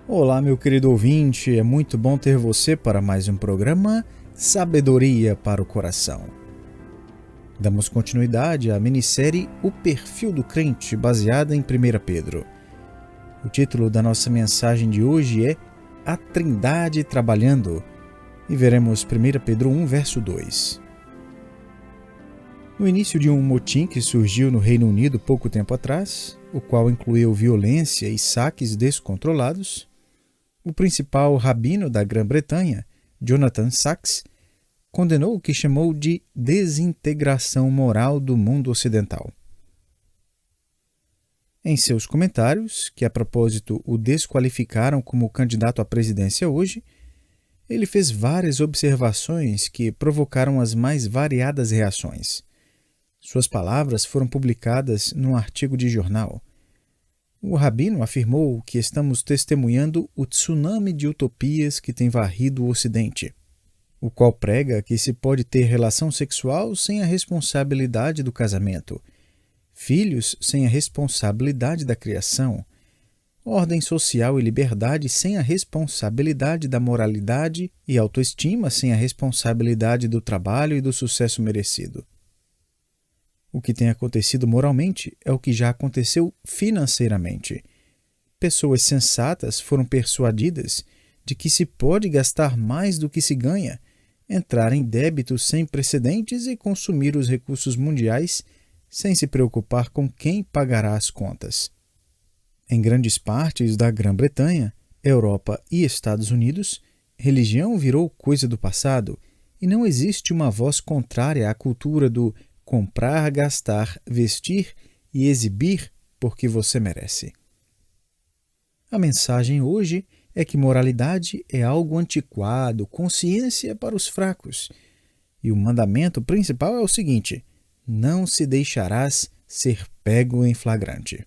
Olá, meu querido ouvinte, é muito bom ter você para mais um programa Sabedoria para o Coração. Damos continuidade à minissérie O Perfil do Crente, baseada em 1 Pedro. O título da nossa mensagem de hoje é A Trindade Trabalhando, e veremos 1 Pedro 1, verso 2. No início de um motim que surgiu no Reino Unido pouco tempo atrás, o qual incluiu violência e saques descontrolados, o principal rabino da Grã-Bretanha, Jonathan Sacks, condenou o que chamou de desintegração moral do mundo ocidental. Em seus comentários, que a propósito o desqualificaram como candidato à presidência hoje, ele fez várias observações que provocaram as mais variadas reações. Suas palavras foram publicadas num artigo de jornal. O rabino afirmou que estamos testemunhando o tsunami de utopias que tem varrido o Ocidente, o qual prega que se pode ter relação sexual sem a responsabilidade do casamento, filhos sem a responsabilidade da criação, ordem social e liberdade sem a responsabilidade da moralidade e autoestima sem a responsabilidade do trabalho e do sucesso merecido. O que tem acontecido moralmente é o que já aconteceu financeiramente. Pessoas sensatas foram persuadidas de que se pode gastar mais do que se ganha, entrar em débitos sem precedentes e consumir os recursos mundiais sem se preocupar com quem pagará as contas. Em grandes partes da Grã-Bretanha, Europa e Estados Unidos, religião virou coisa do passado e não existe uma voz contrária à cultura do comprar, gastar, vestir e exibir porque você merece. A mensagem hoje é que moralidade é algo antiquado, consciência para os fracos. E o mandamento principal é o seguinte: não se deixarás ser pego em flagrante.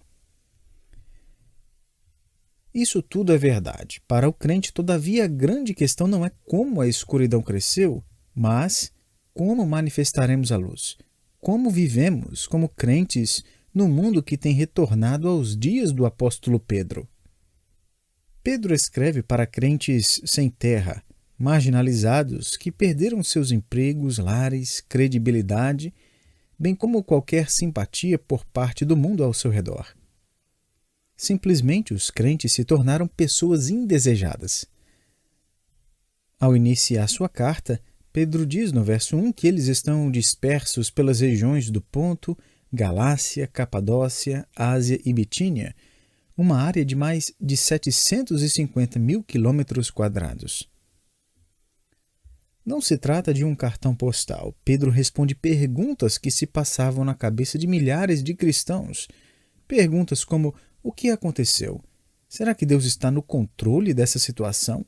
Isso tudo é verdade. Para o crente, todavia, a grande questão não é como a escuridão cresceu, mas como manifestaremos a luz. Como vivemos como crentes no mundo que tem retornado aos dias do apóstolo Pedro? Pedro escreve para crentes sem terra, marginalizados, que perderam seus empregos, lares, credibilidade, bem como qualquer simpatia por parte do mundo ao seu redor. Simplesmente os crentes se tornaram pessoas indesejadas. Ao iniciar sua carta, Pedro diz no verso 1 que eles estão dispersos pelas regiões do Ponto, Galácia, Capadócia, Ásia e Bitínia, uma área de mais de 750 mil quilômetros quadrados. Não se trata de um cartão postal. Pedro responde perguntas que se passavam na cabeça de milhares de cristãos. Perguntas como: o que aconteceu? Será que Deus está no controle dessa situação?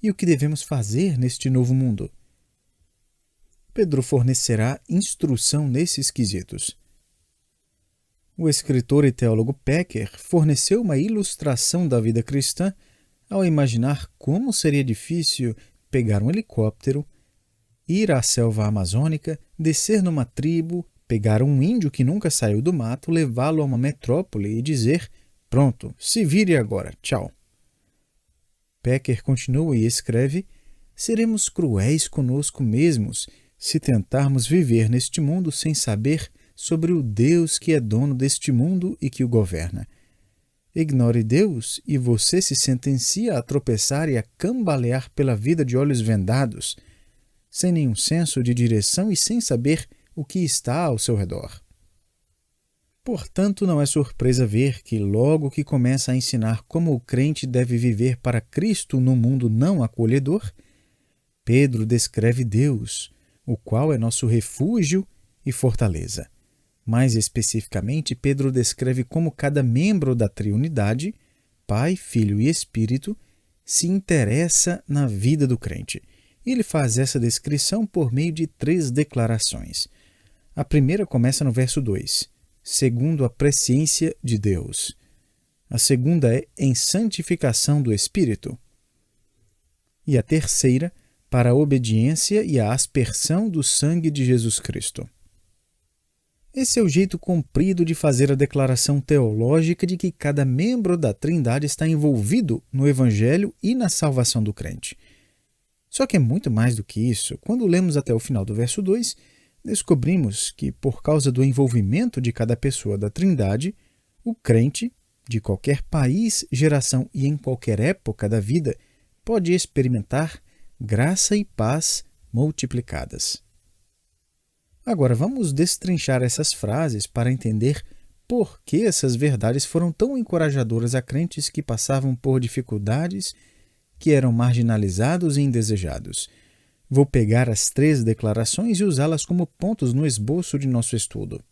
E o que devemos fazer neste novo mundo? Pedro fornecerá instrução nesses quesitos. O escritor e teólogo Packer forneceu uma ilustração da vida cristã ao imaginar como seria difícil pegar um helicóptero, ir à selva amazônica, descer numa tribo, pegar um índio que nunca saiu do mato, levá-lo a uma metrópole e dizer: pronto, se vire agora, tchau. Packer continua e escreve: seremos cruéis conosco mesmos se tentarmos viver neste mundo sem saber sobre o Deus que é dono deste mundo e que o governa. Ignore Deus e você se sentencia a tropeçar e a cambalear pela vida de olhos vendados, sem nenhum senso de direção e sem saber o que está ao seu redor. Portanto, não é surpresa ver que, logo que começa a ensinar como o crente deve viver para Cristo num mundo não acolhedor, Pedro descreve Deus, o qual é nosso refúgio e fortaleza. Mais especificamente, Pedro descreve como cada membro da Triunidade, Pai, Filho e Espírito, se interessa na vida do crente. Ele faz essa descrição por meio de 3 declarações. A primeira começa no verso 2, segundo a presciência de Deus. A segunda é em santificação do Espírito. E a terceira, para a obediência e a aspersão do sangue de Jesus Cristo. Esse é o jeito comprido de fazer a declaração teológica de que cada membro da Trindade está envolvido no Evangelho e na salvação do crente. Só que é muito mais do que isso. Quando lemos até o final do verso 2, descobrimos que, por causa do envolvimento de cada pessoa da Trindade, o crente, de qualquer país, geração e em qualquer época da vida, pode experimentar graça e paz multiplicadas. Agora, vamos destrinchar essas frases para entender por que essas verdades foram tão encorajadoras a crentes que passavam por dificuldades, que eram marginalizados e indesejados. Vou pegar as 3 declarações e usá-las como pontos no esboço de nosso estudo.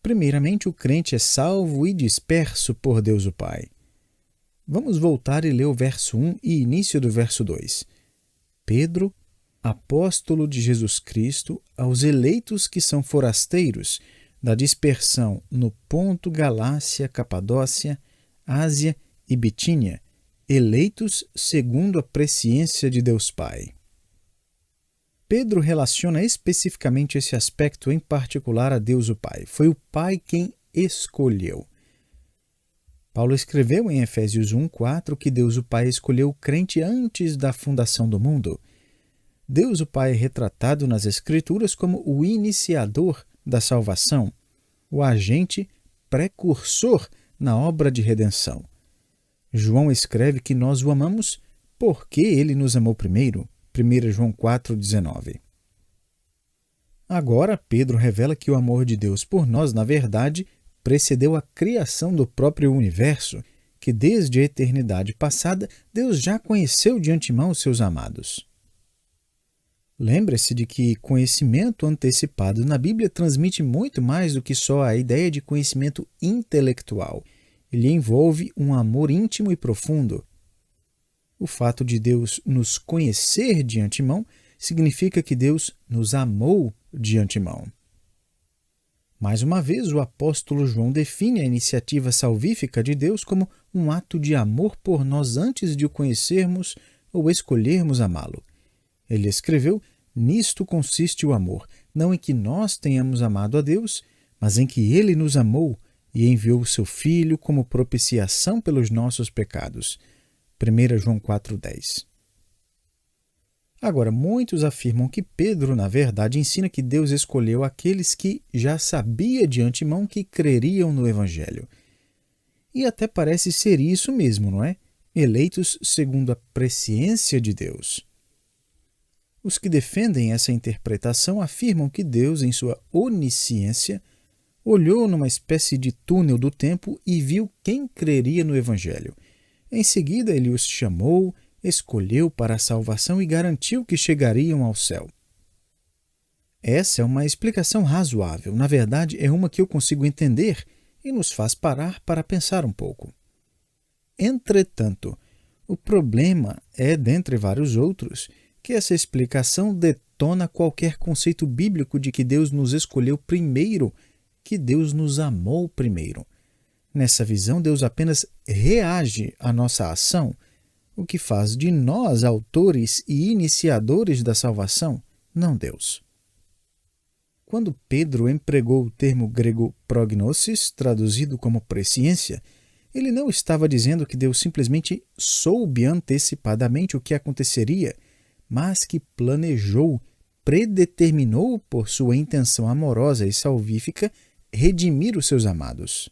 Primeiramente, o crente é salvo e disperso por Deus o Pai. Vamos voltar e ler o verso 1 e início do verso 2. Pedro, apóstolo de Jesus Cristo, aos eleitos que são forasteiros, da dispersão no Ponto, Galácia, Capadócia, Ásia e Bitínia, eleitos segundo a presciência de Deus Pai. Pedro relaciona especificamente esse aspecto em particular a Deus o Pai. Foi o Pai quem escolheu. Paulo escreveu em Efésios 1:4 que Deus o Pai escolheu o crente antes da fundação do mundo. Deus o Pai é retratado nas Escrituras como o iniciador da salvação, o agente precursor na obra de redenção. João escreve que nós o amamos porque ele nos amou primeiro. 1 João 4,19. Agora, Pedro revela que o amor de Deus por nós, na verdade, precedeu a criação do próprio universo, que desde a eternidade passada, Deus já conheceu de antemão os seus amados. Lembre-se de que conhecimento antecipado na Bíblia transmite muito mais do que só a ideia de conhecimento intelectual. Ele envolve um amor íntimo e profundo. O fato de Deus nos conhecer de antemão significa que Deus nos amou de antemão. Mais uma vez, o apóstolo João define a iniciativa salvífica de Deus como um ato de amor por nós antes de o conhecermos ou escolhermos amá-lo. Ele escreveu: "Nisto consiste o amor, não em que nós tenhamos amado a Deus, mas em que Ele nos amou e enviou o seu Filho como propiciação pelos nossos pecados." 1 João 4,10. Agora, muitos afirmam que Pedro, na verdade, ensina que Deus escolheu aqueles que já sabia de antemão que creriam no Evangelho. E até parece ser isso mesmo, não é? Eleitos segundo a presciência de Deus. Os que defendem essa interpretação afirmam que Deus, em sua onisciência, olhou numa espécie de túnel do tempo e viu quem creria no Evangelho. Em seguida, ele os chamou, escolheu para a salvação e garantiu que chegariam ao céu. Essa é uma explicação razoável. Na verdade, é uma que eu consigo entender e nos faz parar para pensar um pouco. Entretanto, o problema é, dentre vários outros, que essa explicação detona qualquer conceito bíblico de que Deus nos escolheu primeiro, que Deus nos amou primeiro. Nessa visão, Deus apenas reage à nossa ação, o que faz de nós autores e iniciadores da salvação, não Deus. Quando Pedro empregou o termo grego prognosis, traduzido como presciência, ele não estava dizendo que Deus simplesmente soube antecipadamente o que aconteceria, mas que planejou, predeterminou por sua intenção amorosa e salvífica redimir os seus amados.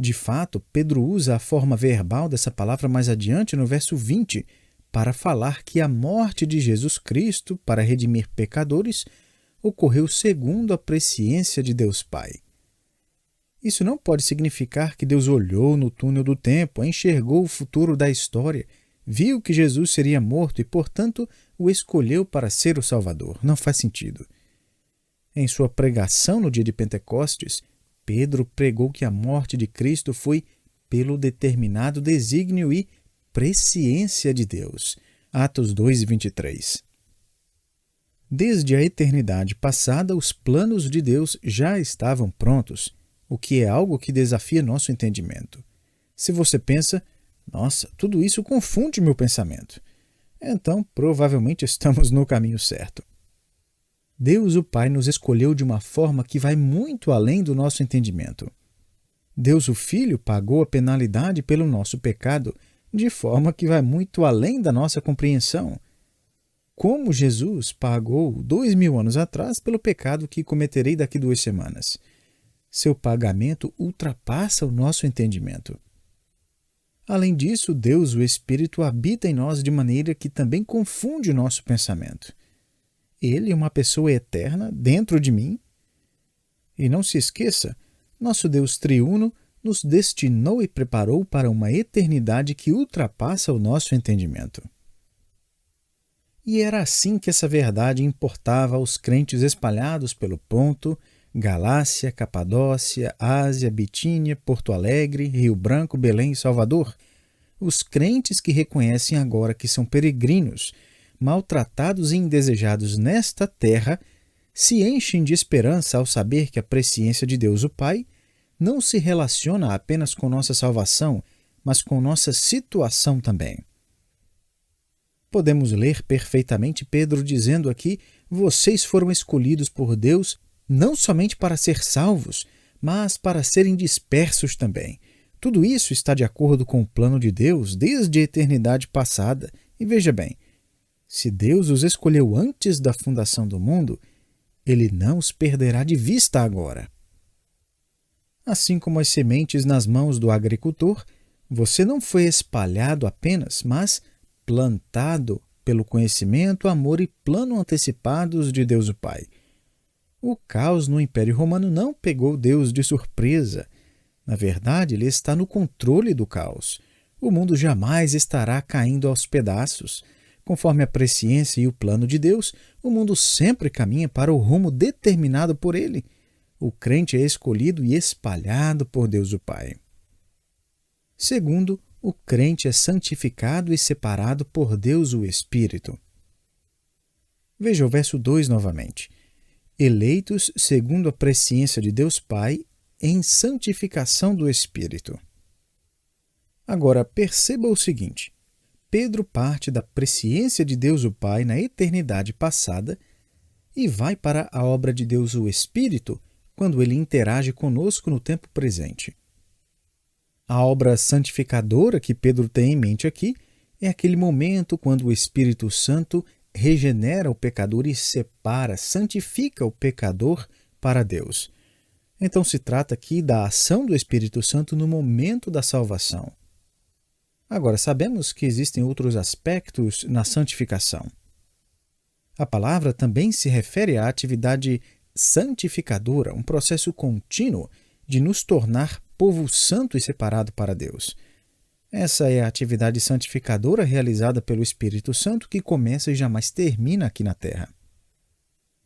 De fato, Pedro usa a forma verbal dessa palavra mais adiante no verso 20 para falar que a morte de Jesus Cristo para redimir pecadores ocorreu segundo a presciência de Deus Pai. Isso não pode significar que Deus olhou no túnel do tempo, enxergou o futuro da história, viu que Jesus seria morto e, portanto, o escolheu para ser o Salvador. Não faz sentido. Em sua pregação no dia de Pentecostes, Pedro pregou que a morte de Cristo foi pelo determinado desígnio e presciência de Deus. Atos 2:23. Desde a eternidade passada, os planos de Deus já estavam prontos, o que é algo que desafia nosso entendimento. Se você pensa, nossa, tudo isso confunde meu pensamento, então provavelmente estamos no caminho certo. Deus o Pai nos escolheu de uma forma que vai muito além do nosso entendimento. Deus o Filho pagou a penalidade pelo nosso pecado de forma que vai muito além da nossa compreensão. Como Jesus pagou 2000 anos atrás pelo pecado que cometerei daqui 2 semanas. Seu pagamento ultrapassa o nosso entendimento. Além disso, Deus, o Espírito, habita em nós de maneira que também confunde o nosso pensamento. Ele é uma pessoa eterna dentro de mim. E não se esqueça, nosso Deus triuno nos destinou e preparou para uma eternidade que ultrapassa o nosso entendimento. E era assim que essa verdade importava aos crentes espalhados pelo Ponto, Galácia, Capadócia, Ásia, Bitínia, Porto Alegre, Rio Branco, Belém e Salvador. Os crentes que reconhecem agora que são peregrinos, maltratados e indesejados nesta terra, se enchem de esperança ao saber que a presciência de Deus o Pai não se relaciona apenas com nossa salvação, mas com nossa situação também. Podemos ler perfeitamente Pedro dizendo aqui: vocês foram escolhidos por Deus não somente para ser salvos, mas para serem dispersos também. Tudo isso está de acordo com o plano de Deus desde a eternidade passada. E veja bem, se Deus os escolheu antes da fundação do mundo, Ele não os perderá de vista agora. Assim como as sementes nas mãos do agricultor, você não foi espalhado apenas, mas plantado pelo conhecimento, amor e plano antecipados de Deus o Pai. O caos no Império Romano não pegou Deus de surpresa. Na verdade, Ele está no controle do caos. O mundo jamais estará caindo aos pedaços. Conforme a presciência e o plano de Deus, o mundo sempre caminha para o rumo determinado por Ele. O crente é escolhido e espalhado por Deus o Pai. Segundo, o crente é santificado e separado por Deus o Espírito. Veja o verso 2 novamente. Eleitos segundo a presciência de Deus Pai em santificação do Espírito. Agora, perceba o seguinte. Pedro parte da presciência de Deus o Pai na eternidade passada e vai para a obra de Deus o Espírito quando ele interage conosco no tempo presente. A obra santificadora que Pedro tem em mente aqui é aquele momento quando o Espírito Santo regenera o pecador e separa, santifica o pecador para Deus. Então se trata aqui da ação do Espírito Santo no momento da salvação. Agora, sabemos que existem outros aspectos na santificação. A palavra também se refere à atividade santificadora, um processo contínuo de nos tornar povo santo e separado para Deus. Essa é a atividade santificadora realizada pelo Espírito Santo que começa e jamais termina aqui na terra.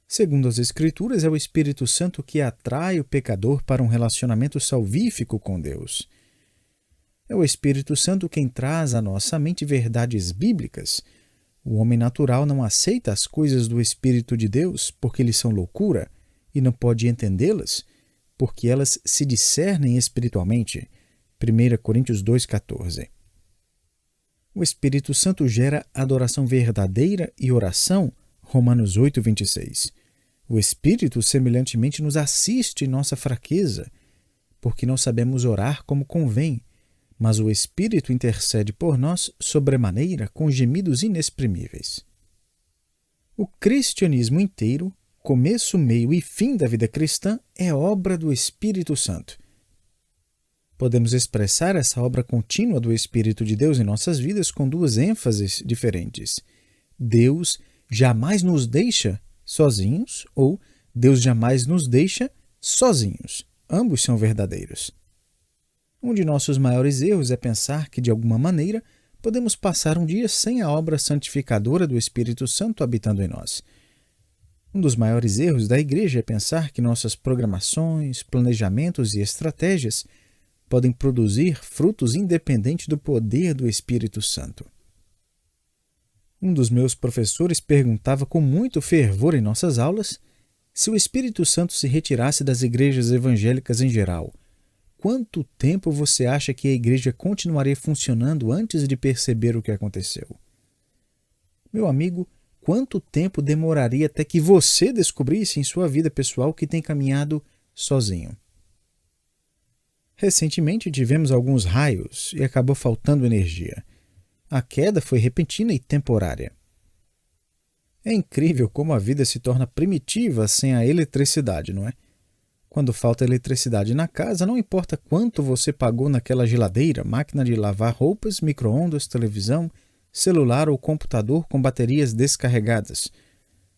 Segundo as Escrituras, é o Espírito Santo que atrai o pecador para um relacionamento salvífico com Deus. É o Espírito Santo quem traz à nossa mente verdades bíblicas. O homem natural não aceita as coisas do Espírito de Deus porque eles são loucura e não pode entendê-las porque elas se discernem espiritualmente. 1 Coríntios 2,14. O Espírito Santo gera adoração verdadeira e oração. Romanos 8,26. O Espírito semelhantemente nos assiste em nossa fraqueza, porque não sabemos orar como convém, mas o Espírito intercede por nós sobremaneira com gemidos inexprimíveis. O cristianismo inteiro, começo, meio e fim da vida cristã, é obra do Espírito Santo. Podemos expressar essa obra contínua do Espírito de Deus em nossas vidas com duas ênfases diferentes. Deus jamais nos deixa sozinhos ou Deus jamais nos deixa sozinhos. Ambos são verdadeiros. Um de nossos maiores erros é pensar que, de alguma maneira, podemos passar um dia sem a obra santificadora do Espírito Santo habitando em nós. Um dos maiores erros da igreja é pensar que nossas programações, planejamentos e estratégias podem produzir frutos independente do poder do Espírito Santo. Um dos meus professores perguntava com muito fervor em nossas aulas se o Espírito Santo se retirasse das igrejas evangélicas em geral. Quanto tempo você acha que a igreja continuaria funcionando antes de perceber o que aconteceu? Meu amigo, quanto tempo demoraria até que você descobrisse em sua vida pessoal que tem caminhado sozinho. Recentemente tivemos alguns raios e acabou faltando energia. A queda foi repentina e temporária. É incrível como a vida se torna primitiva sem a eletricidade, não é? Quando falta eletricidade na casa, não importa quanto você pagou naquela geladeira, máquina de lavar roupas, micro-ondas, televisão, celular ou computador com baterias descarregadas.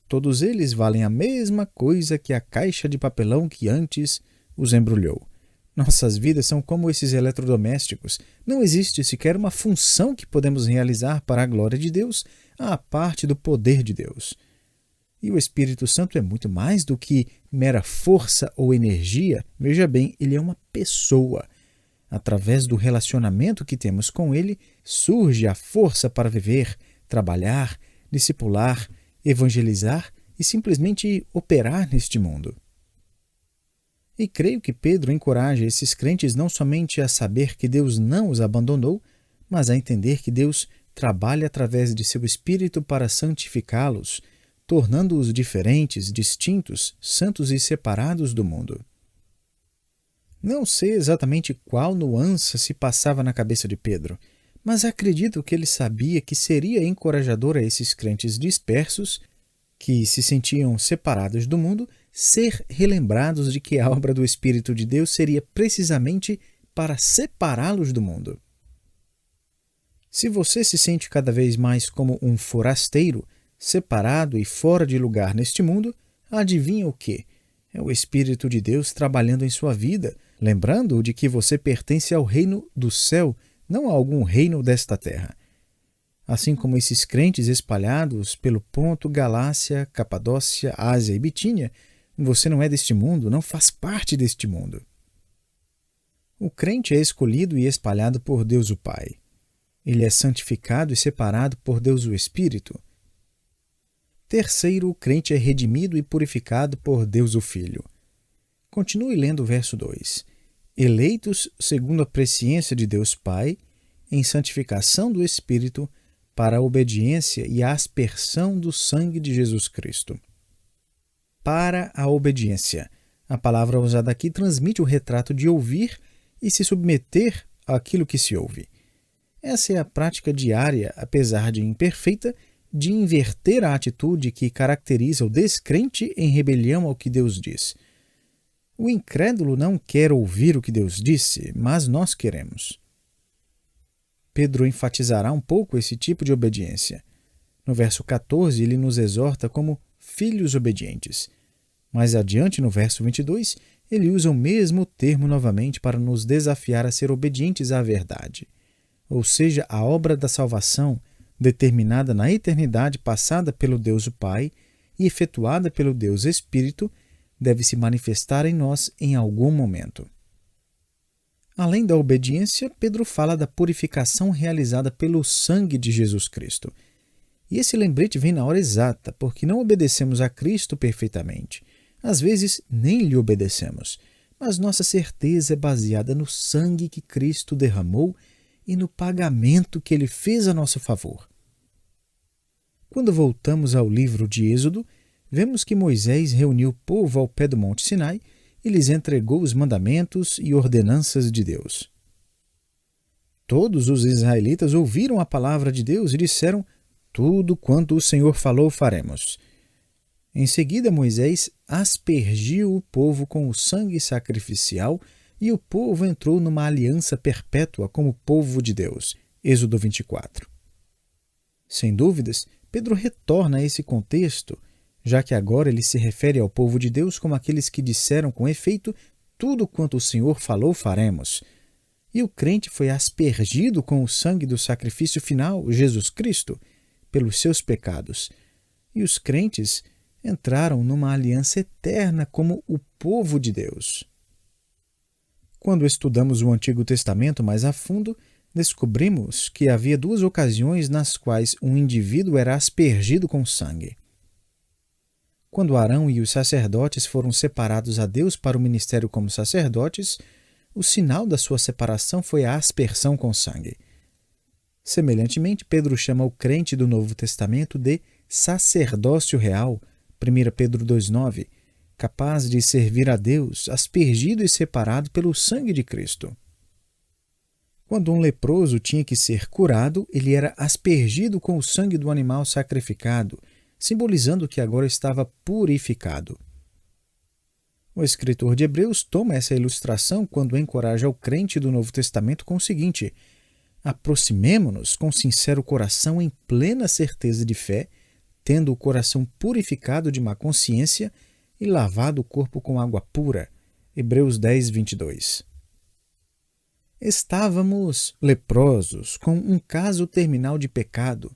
Todos eles valem a mesma coisa que a caixa de papelão que antes os embrulhou. Nossas vidas são como esses eletrodomésticos. Não existe sequer uma função que podemos realizar para a glória de Deus, à parte do poder de Deus. E o Espírito Santo é muito mais do que mera força ou energia. Veja bem, ele é uma pessoa. Através do relacionamento que temos com ele, surge a força para viver, trabalhar, discipular, evangelizar e simplesmente operar neste mundo. E creio que Pedro encoraja esses crentes não somente a saber que Deus não os abandonou, mas a entender que Deus trabalha através de seu Espírito para santificá-los, tornando-os diferentes, distintos, santos e separados do mundo. Não sei exatamente qual nuance se passava na cabeça de Pedro, mas acredito que ele sabia que seria encorajador a esses crentes dispersos, que se sentiam separados do mundo, ser relembrados de que a obra do Espírito de Deus seria precisamente para separá-los do mundo. Se você se sente cada vez mais como um forasteiro, separado e fora de lugar neste mundo, adivinha o quê? É o Espírito de Deus trabalhando em sua vida, lembrando-o de que você pertence ao reino do céu, não a algum reino desta terra. Assim como esses crentes espalhados pelo Ponto, Galácia, Capadócia, Ásia e Bitínia, você não é deste mundo, não faz parte deste mundo. O crente é escolhido e espalhado por Deus o Pai. Ele é santificado e separado por Deus o Espírito. Terceiro, o crente é redimido e purificado por Deus o Filho. Continue lendo o verso 2. Eleitos segundo a presciência de Deus Pai, em santificação do Espírito, para a obediência e a aspersão do sangue de Jesus Cristo. Para a obediência. A palavra usada aqui transmite o retrato de ouvir e se submeter àquilo que se ouve. Essa é a prática diária, apesar de imperfeita, de inverter a atitude que caracteriza o descrente em rebelião ao que Deus diz. O incrédulo não quer ouvir o que Deus disse, mas nós queremos. Pedro enfatizará um pouco esse tipo de obediência. No verso 14, ele nos exorta como filhos obedientes. Mais adiante, no verso 22, ele usa o mesmo termo novamente para nos desafiar a ser obedientes à verdade. Ou seja, a obra da salvação, determinada na eternidade passada pelo Deus o Pai e efetuada pelo Deus Espírito, deve se manifestar em nós em algum momento. Além da obediência, Pedro fala da purificação realizada pelo sangue de Jesus Cristo. E esse lembrete vem na hora exata, porque não obedecemos a Cristo perfeitamente. Às vezes, nem lhe obedecemos, mas nossa certeza é baseada no sangue que Cristo derramou e no pagamento que ele fez a nosso favor. Quando voltamos ao livro de Êxodo, vemos que Moisés reuniu o povo ao pé do Monte Sinai e lhes entregou os mandamentos e ordenanças de Deus. Todos os israelitas ouviram a palavra de Deus e disseram: tudo quanto o Senhor falou faremos. Em seguida, Moisés aspergiu o povo com o sangue sacrificial e o povo entrou numa aliança perpétua como povo de Deus. Êxodo 24. Sem dúvidas, Pedro retorna a esse contexto, já que agora ele se refere ao povo de Deus como aqueles que disseram com efeito: tudo quanto o Senhor falou faremos. E o crente foi aspergido com o sangue do sacrifício final, Jesus Cristo, pelos seus pecados. E os crentes entraram numa aliança eterna como o povo de Deus. Quando estudamos o Antigo Testamento mais a fundo, descobrimos que havia duas ocasiões nas quais um indivíduo era aspergido com sangue. Quando Arão e os sacerdotes foram separados a Deus para o ministério como sacerdotes, o sinal da sua separação foi a aspersão com sangue. Semelhantemente, Pedro chama o crente do Novo Testamento de sacerdócio real, 1 Pedro 2,9, capaz de servir a Deus, aspergido e separado pelo sangue de Cristo. Quando um leproso tinha que ser curado, ele era aspergido com o sangue do animal sacrificado, simbolizando que agora estava purificado. O escritor de Hebreus toma essa ilustração quando encoraja o crente do Novo Testamento com o seguinte: aproximemo-nos com sincero coração em plena certeza de fé, tendo o coração purificado de má consciência e lavado o corpo com água pura. Hebreus 10, 22. Estávamos leprosos, com um caso terminal de pecado,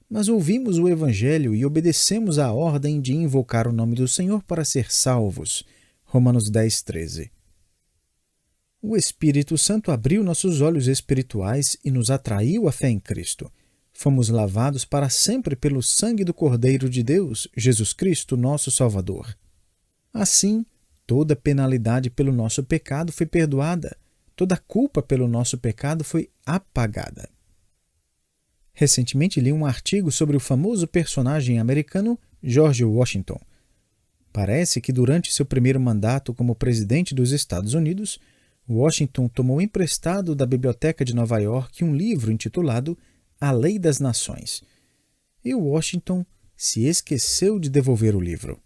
mas ouvimos o Evangelho e obedecemos à ordem de invocar o nome do Senhor para ser salvos. Romanos 10, 13. O Espírito Santo abriu nossos olhos espirituais e nos atraiu à fé em Cristo. Fomos lavados para sempre pelo sangue do Cordeiro de Deus, Jesus Cristo, nosso Salvador. Assim, toda penalidade pelo nosso pecado foi perdoada, toda culpa pelo nosso pecado foi apagada. Recentemente li um artigo sobre o famoso personagem americano George Washington. Parece que durante seu primeiro mandato como presidente dos Estados Unidos, Washington tomou emprestado da Biblioteca de Nova York um livro intitulado A Lei das Nações. E Washington se esqueceu de devolver o livro.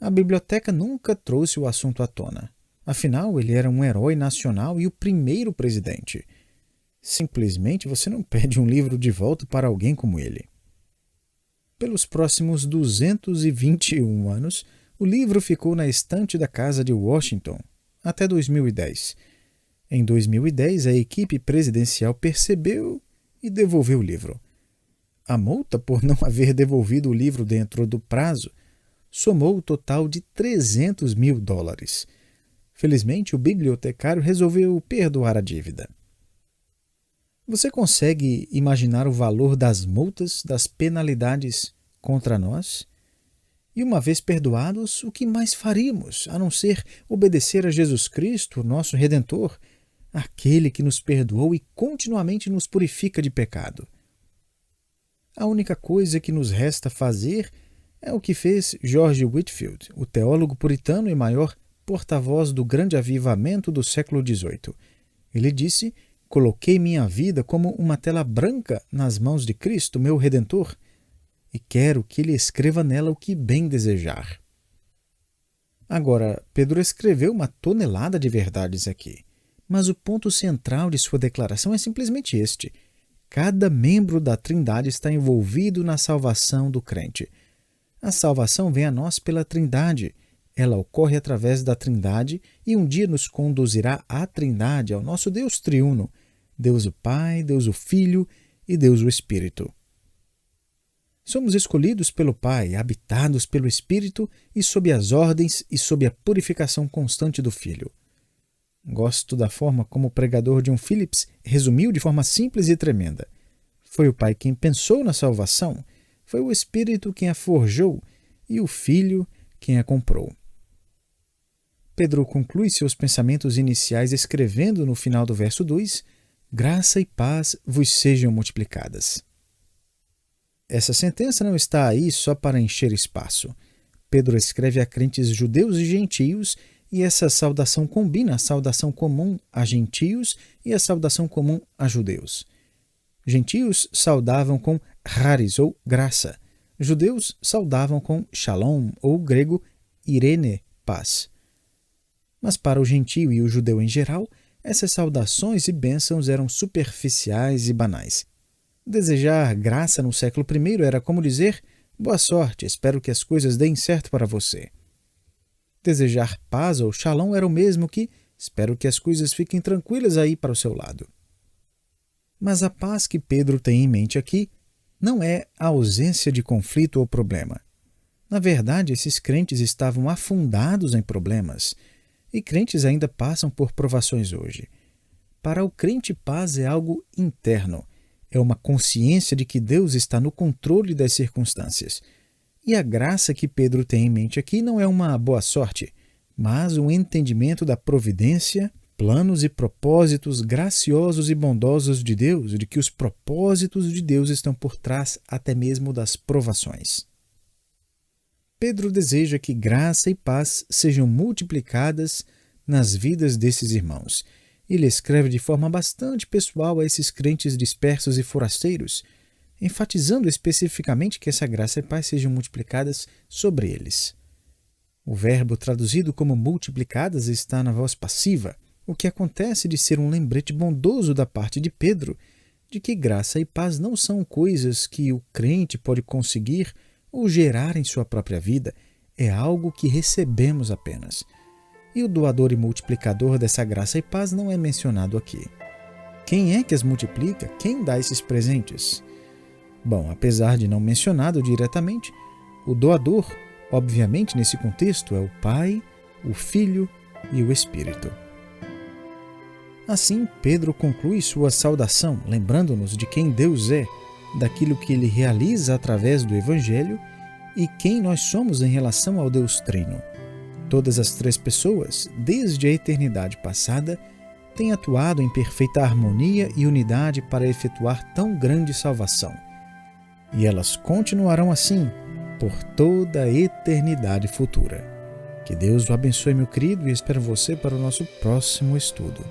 A biblioteca nunca trouxe o assunto à tona. Afinal, ele era um herói nacional e o primeiro presidente. Simplesmente você não pede um livro de volta para alguém como ele. Pelos próximos 221 anos, o livro ficou na estante da casa de Washington, até 2010. Em 2010, a equipe presidencial percebeu e devolveu o livro. A multa por não haver devolvido o livro dentro do prazo somou o total de $300 mil. Felizmente, o bibliotecário resolveu perdoar a dívida. Você consegue imaginar o valor das multas, das penalidades contra nós? E uma vez perdoados, o que mais faríamos, a não ser obedecer a Jesus Cristo, nosso Redentor, aquele que nos perdoou e continuamente nos purifica de pecado? A única coisa que nos resta fazer é o que fez George Whitefield, o teólogo puritano e maior porta-voz do grande avivamento do século XVIII. Ele disse: coloquei minha vida como uma tela branca nas mãos de Cristo, meu Redentor, e quero que ele escreva nela o que bem desejar. Agora, Pedro escreveu uma tonelada de verdades aqui, mas o ponto central de sua declaração é simplesmente este: cada membro da Trindade está envolvido na salvação do crente. A salvação vem a nós pela Trindade. Ela ocorre através da Trindade e um dia nos conduzirá à Trindade, ao nosso Deus triuno, Deus o Pai, Deus o Filho e Deus o Espírito. Somos escolhidos pelo Pai, habitados pelo Espírito e sob as ordens e sob a purificação constante do Filho. Gosto da forma como o pregador John Phillips resumiu de forma simples e tremenda. Foi o Pai quem pensou na salvação, foi o Espírito quem a forjou e o Filho quem a comprou. Pedro conclui seus pensamentos iniciais escrevendo no final do verso 2: graça e paz vos sejam multiplicadas. Essa sentença não está aí só para encher espaço. Pedro escreve a crentes judeus e gentios, e essa saudação combina a saudação comum a gentios e a saudação comum a judeus. Gentios saudavam com charis, ou graça. Judeus saudavam com shalom, ou grego irene, paz. Mas para o gentio e o judeu em geral, essas saudações e bênçãos eram superficiais e banais. Desejar graça no século I era como dizer: boa sorte, espero que as coisas deem certo para você. Desejar paz ou shalom era o mesmo que: espero que as coisas fiquem tranquilas aí para o seu lado. Mas a paz que Pedro tem em mente aqui não é a ausência de conflito ou problema. Na verdade, esses crentes estavam afundados em problemas, e crentes ainda passam por provações hoje. Para o crente, paz é algo interno, é uma consciência de que Deus está no controle das circunstâncias. E a graça que Pedro tem em mente aqui não é uma boa sorte, mas um entendimento da providência planos e propósitos graciosos e bondosos de Deus, de que os propósitos de Deus estão por trás até mesmo das provações. Pedro deseja que graça e paz sejam multiplicadas nas vidas desses irmãos. Ele escreve de forma bastante pessoal a esses crentes dispersos e forasteiros, enfatizando especificamente que essa graça e paz sejam multiplicadas sobre eles. O verbo traduzido como multiplicadas está na voz passiva, o que acontece de ser um lembrete bondoso da parte de Pedro de que graça e paz não são coisas que o crente pode conseguir ou gerar em sua própria vida, é algo que recebemos apenas. E o doador e multiplicador dessa graça e paz não é mencionado aqui. Quem é que as multiplica? Quem dá esses presentes? Bom, apesar de não mencionado diretamente, o doador, obviamente nesse contexto, é o Pai, o Filho e o Espírito. Assim, Pedro conclui sua saudação, lembrando-nos de quem Deus é, daquilo que Ele realiza através do Evangelho e quem nós somos em relação ao Deus Trino. Todas as três pessoas, desde a eternidade passada, têm atuado em perfeita harmonia e unidade para efetuar tão grande salvação. E elas continuarão assim por toda a eternidade futura. Que Deus o abençoe, meu querido, e espero você para o nosso próximo estudo.